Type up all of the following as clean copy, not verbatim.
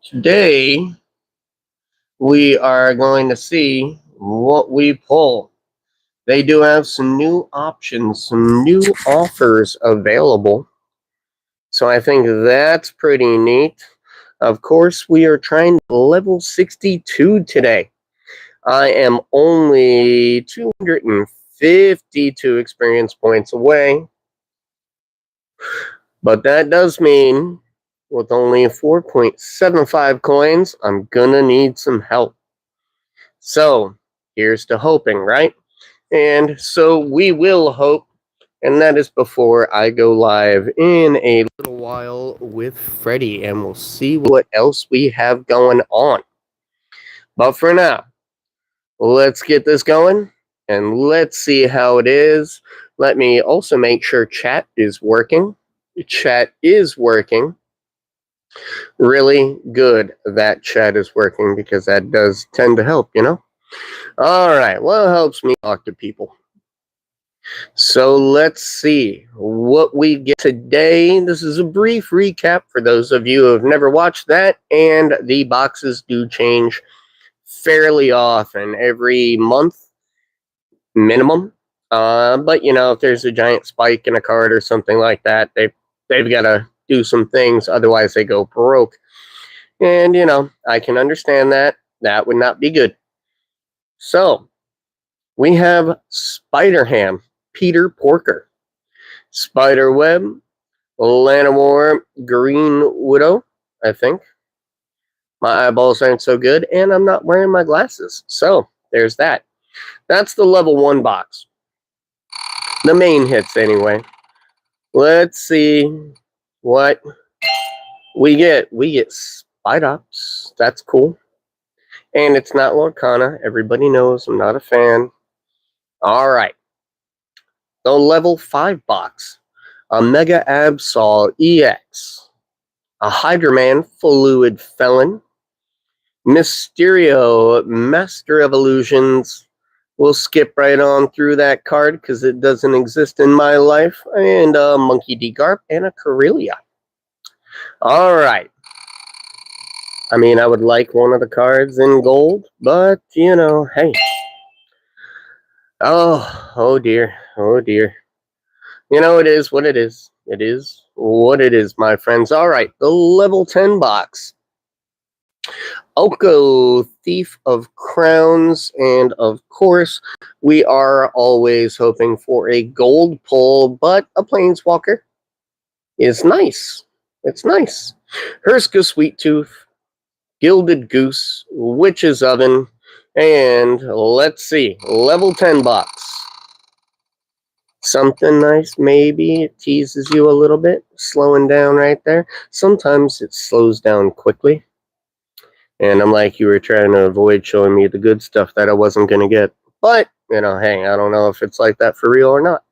Today, we are going to see what we pull. They do have some new options, some new offers available. So I think that's pretty neat. Of course, we are trying level 62 today. I am only 252 experience points away. But that does mean with only 4.75 coins, I'm gonna need some help. So here's to hoping, right? And so we will hope, and that is before I go live in a little while with Freddy, and we'll see what else we have going on. But for now, let's get this going and let's see how it is. Let me also make sure chat is working. Chat is working. Really good that chat is working because that does tend to help, you know? All right, well, it helps me talk to people. So let's see what we get today. This is a brief recap for those of you who have never watched that, and the boxes do change fairly often, every month minimum. But you know, if there's a giant spike in a card or something like that, they've got to do some things, otherwise they go broke. And you know, I can understand that. That would not be good. So we have Spider-Ham, Peter Porker, Spiderweb, Lanimore, Green Widow, I think. My eyeballs aren't so good, and I'm not wearing my glasses. So there's that. That's the level 1 box. The main hits, anyway. Let's see what we get. We get Spidops. That's cool. And it's not Lorcana. Everybody knows I'm not a fan. All right. The level 5 box. A Mega Absol EX. A Hydra-Man Fluid Felon. Mysterio Master of Illusions. We'll skip right on through that card because it doesn't exist in my life. And a Monkey D. Garp and a Corellia. All right. I mean, I would like one of the cards in gold, but, you know, hey. Oh dear. Oh dear. You know, it is what it is. It is what it is, my friends. All right, the level 10 box. Oko, Thief of Crowns, and of course, we are always hoping for a gold pull, but a Planeswalker is nice. It's nice. Herska Sweet Tooth, Gilded Goose, Witch's Oven, and let's see, level 10 box. Something nice, maybe. It teases you a little bit, slowing down right there. Sometimes it slows down quickly. And I'm like, you were trying to avoid showing me the good stuff that I wasn't going to get. But, you know, hey, I don't know if it's like that for real or not.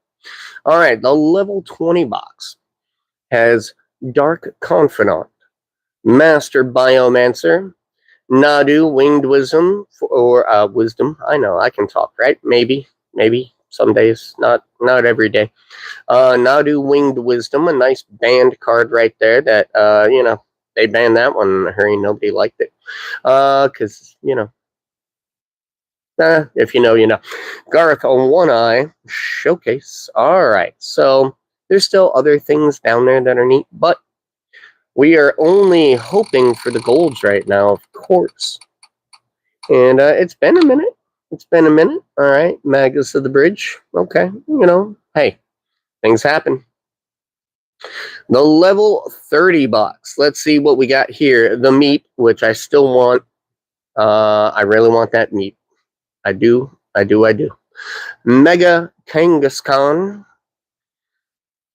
All right, the level 20 box has Dark Confidant, Master Biomancer, Nadu, Winged Wisdom, or Wisdom. I know, I can talk, right? Maybe. Some days, not every day. Nadu, Winged Wisdom, a nice banned card right there that, you know, they banned that one in a hurry. Nobody liked it. Because, you know, if you know, you know. Garth on One Eye, Showcase. All right. So there's still other things down there that are neat, but we are only hoping for the golds right now, of course. And it's been a minute. All right. Magus of the Bridge. Okay. You know, hey, things happen. The level 30 box. Let's see what we got here. The meat, which I still want. I really want that meat. I do. Mega Kangaskhan.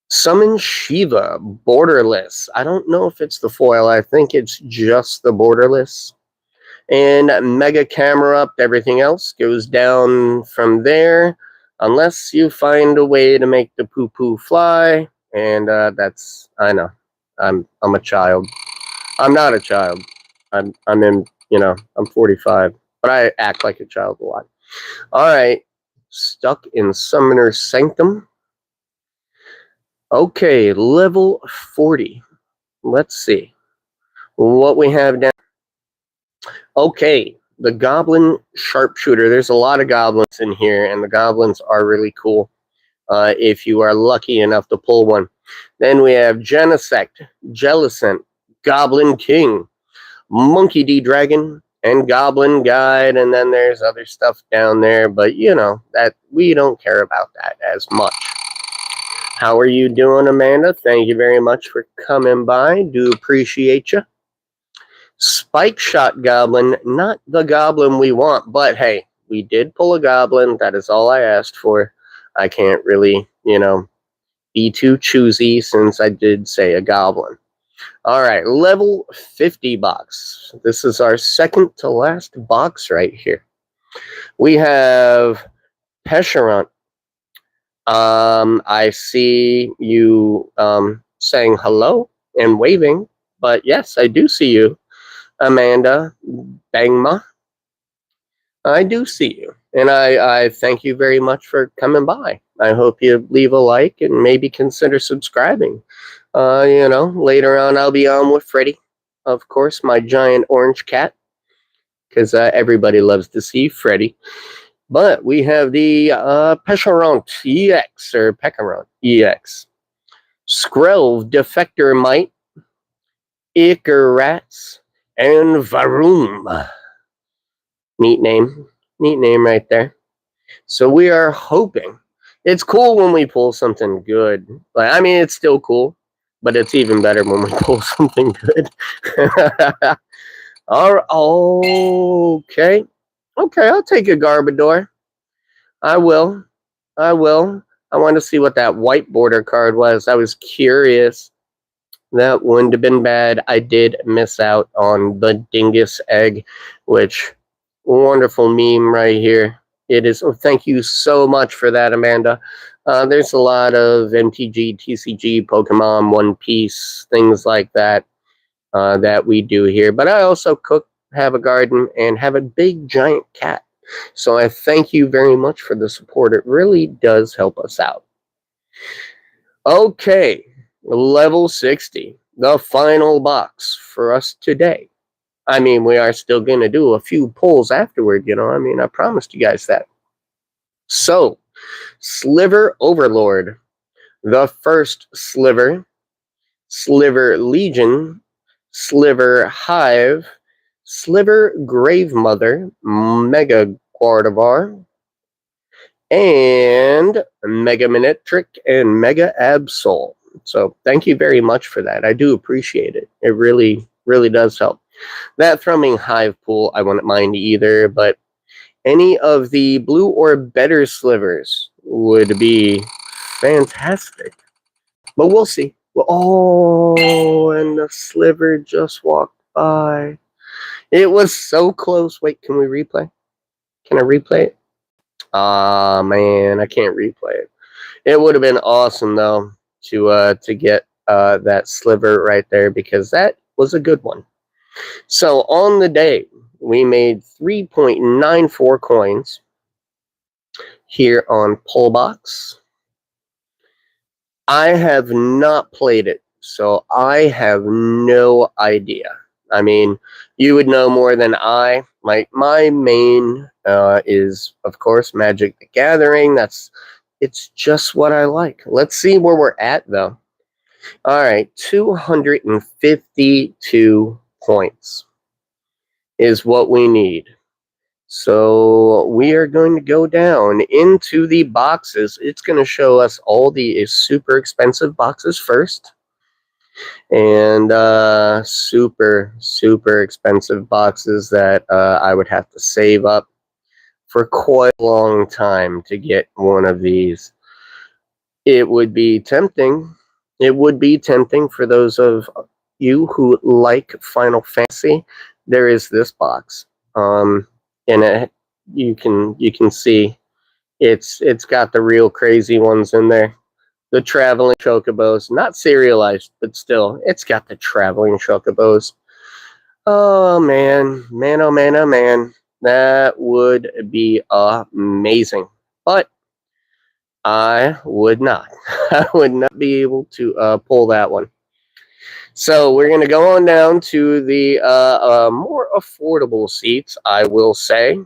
Summon Shiva. Borderless. I don't know if it's the foil. I think it's just the borderless. And Mega Camera Up. Everything else goes down from there. Unless you find a way to make the poo-poo fly. And that's, I know. I'm a child. I'm not a child. I'm in, you know, I'm 45. But I act like a child a lot. All right. Stuck in Summoner's Sanctum. Okay, level 40. Let's see what we have down. Okay, the Goblin Sharpshooter. There's a lot of goblins in here, and the goblins are really cool if you are lucky enough to pull one. Then we have Genesect, Jellicent, Goblin King, Monkey D Dragon, and Goblin Guide, and then there's other stuff down there, but you know, that we don't care about that as much. How are you doing, Amanda? Thank you very much for coming by. Do appreciate you. Spike Shot Goblin, not the goblin we want, but hey, we did pull a goblin. That is all I asked for. I can't really, be too choosy since I did say a goblin. All right, level 50 box. This is our second to last box right here. We have Pesherant. I see you saying hello and waving, but yes, I do see you. Amanda Bangma, I do see you. And I thank you very much for coming by. I hope you leave a like and maybe consider subscribing. Later on I'll be on with Freddy, of course, my giant orange cat, because everybody loves to see Freddy. But we have the Pesharant EX, or Pekarant EX. Skrelv Defector Might, Icarats, and Varum. Neat name right there. So we are hoping. It's cool when we pull something good. Like, I mean, it's still cool, but it's even better when we pull something good. Okay. Okay, I'll take a Garbodor. I will. I want to see what that white border card was. I was curious. That wouldn't have been bad. I did miss out on the Dingus Egg, which, wonderful meme right here. It is. Oh, thank you so much for that, Amanda. There's a lot of MTG, TCG, Pokemon, One Piece, things like that that we do here. But I also cook, have a garden, and have a big giant cat. So I thank you very much for the support. It really does help us out. Okay, level 60, the final box for us today. I mean, we are still going to do a few pulls afterward, I promised you guys that. So, Sliver Overlord, the first Sliver, Sliver Legion, Sliver Hive, Sliver Gravemother, Mega Gardevoir, and Mega Manectric and Mega Absol. So thank you very much for that. I do appreciate it. It really, really does help. That Thrumming Hive pool, I wouldn't mind either, but any of the blue or better slivers would be fantastic. But we'll see. Oh, and the sliver just walked by. It was so close. Wait, can we replay? Can I replay it? Ah, man, I can't replay it. It would have been awesome, though, to get that sliver right there, because that was a good one. So on the day, we made 3.94 coins here on Pullbox. I have not played it, so I have no idea. I mean, you would know more than I. My main is, of course, Magic the Gathering. It's just what I like. Let's see where we're at, though. All right, 252 points is what we need. So we are going to go down into the boxes. It's going to show us all the super expensive boxes first. And super, super expensive boxes that I would have to save up for quite a long time to get one of these. It would be tempting. It would be tempting for those of you who like Final Fantasy. There is this box. And you can see it's got the real crazy ones in there. The traveling chocobos, not serialized, but still, it's got the traveling chocobos. Oh man, oh man, that would be amazing. But I would not. I would not be able to pull that one. So we're going to go on down to the more affordable seats, I will say.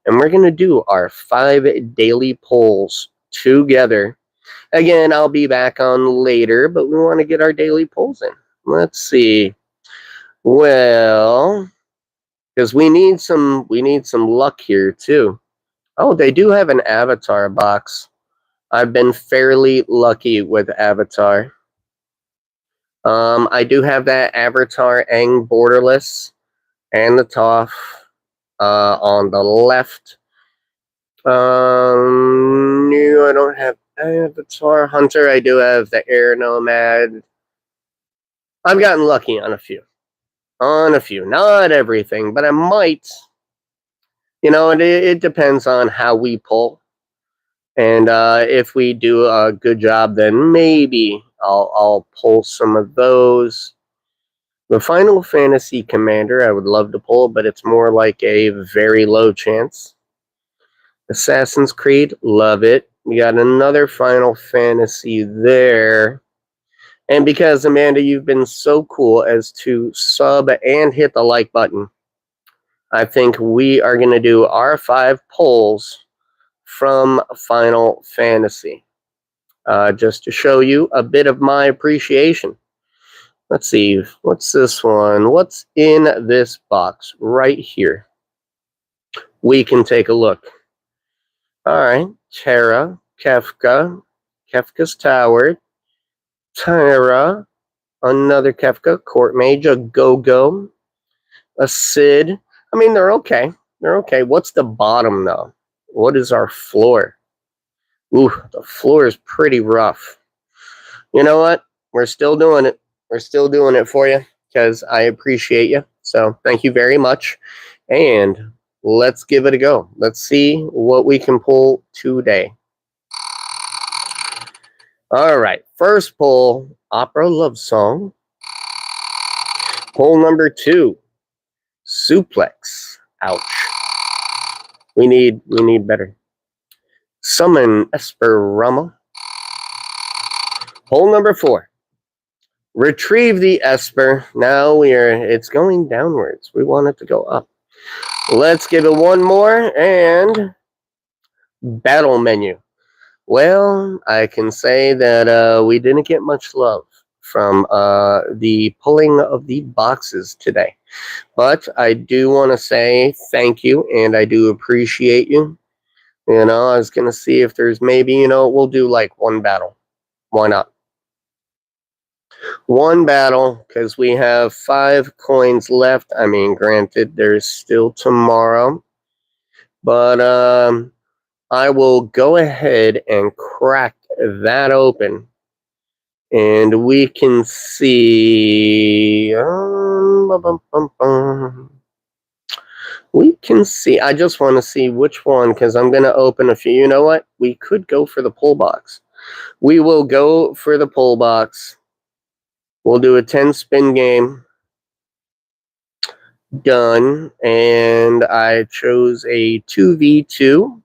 And we're going to do our 5 daily polls together. Again, I'll be back on later, but we want to get our daily polls in. Let's see. Well, because we need some luck here too. Oh, they do have an avatar box. I've been fairly lucky with avatar. I do have that avatar Aang borderless and the Toph on the left. No, I don't have avatar hunter. I do have the air nomad. I've gotten lucky on a few. Not everything, but I might. It depends on how we pull. And if we do a good job, then maybe I'll pull some of those. The Final Fantasy Commander I would love to pull, but it's more like a very low chance. Assassin's Creed, love it. We got another Final Fantasy there. And because, Amanda, you've been so cool as to sub and hit the like button, I think we are going to do our 5 polls from Final Fantasy. Just to show you a bit of my appreciation. Let's see, what's this one? What's in this box right here? We can take a look. All right, Terra, Kefka's Tower, Terra, another Kefka, Court Mage, a Go-Go, a Sid. I mean, they're okay. They're okay. What's the bottom, though? What is our floor? Ooh, the floor is pretty rough. You know what? We're still doing it. We're still doing it for you because I appreciate you. So thank you very much. And let's give it a go. Let's see what we can pull today. All right. First pull, Opera Love Song. Pull number 2, Suplex. Ouch. We need better. Summon Esperama. Pull number 4. Retrieve the Esper. Now it's going downwards. We want it to go up. Let's give it one more and battle menu. Well, I can say that we didn't get much love from the pulling of the boxes today. But I do want to say thank you, and I do appreciate you. I was going to see if there's maybe, we'll do like one battle. Why not? One battle, because we have 5 coins left. I mean, granted, there's still tomorrow. But I will go ahead and crack that open. And we can see... we can see... I just want to see which one, because I'm going to open a few. You know what? We could go for the pull box. We will go for the pull box. We'll do a 10-spin game. Done. And I chose a 2v2.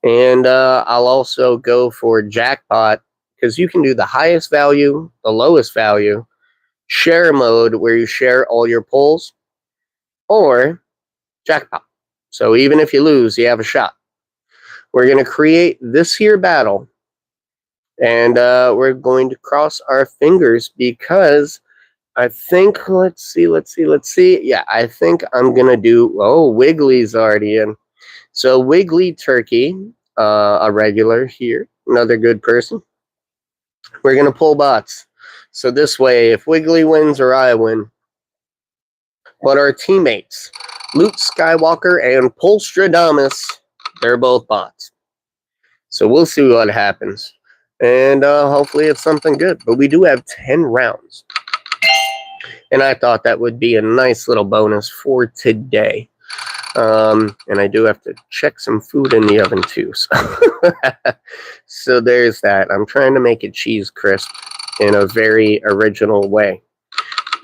And I'll also go for jackpot, because you can do the highest value, the lowest value, share mode where you share all your pulls, or jackpot. So even if you lose, you have a shot. We're going to create this here battle. And we're going to cross our fingers because I think, let's see. Yeah, I think I'm going to do, Wiggly's already in. So Wiggly Turkey, a regular here, another good person. We're going to pull bots. So this way, if Wiggly wins or I win. But our teammates, Luke Skywalker and Polstradamus, they're both bots. So we'll see what happens. And hopefully it's something good. But we do have 10 rounds. And I thought that would be a nice little bonus for today. And I do have to check some food in the oven too. So there's that. I'm trying to make it cheese crisp in a very original way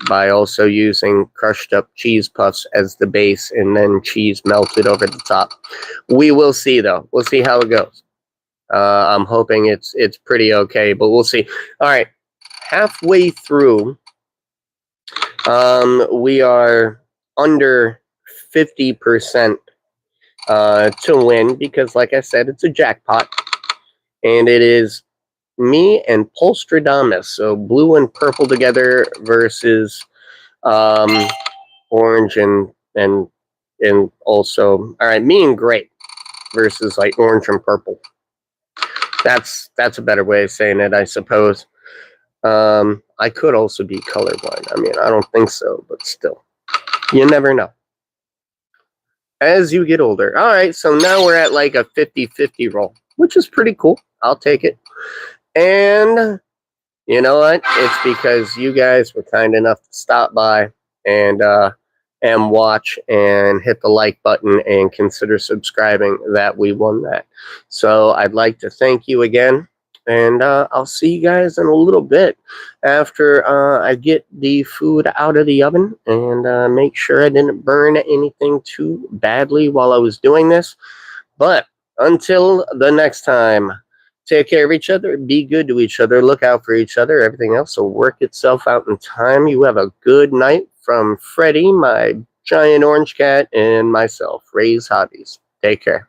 by also using crushed up cheese puffs as the base and then cheese melted over the top. We will see though. We'll see how it goes. I'm hoping it's pretty okay, but we'll see. All right. halfway through. We are under 50% to win because, like I said, it's a jackpot. And it is me and Polstradamus. So blue and purple together versus orange and also, all right, me and gray versus like orange and purple. That's a better way of saying it, I suppose. I could also be colorblind. I mean, I don't think so, but still, you never know. As you get older. All right, so now we're at like a 50-50 roll, which is pretty cool. I'll take it. And you know what? It's because you guys were kind enough to stop by and watch and hit the like button and consider subscribing that we won that. So I'd like to thank you again. And I'll see you guys in a little bit after I get the food out of the oven and make sure I didn't burn anything too badly while I was doing this. But until the next time, take care of each other, be good to each other, look out for each other. Everything else will work itself out in time. You have a good night from Freddie, my giant orange cat, and myself, Ray's Hobbies. Take care.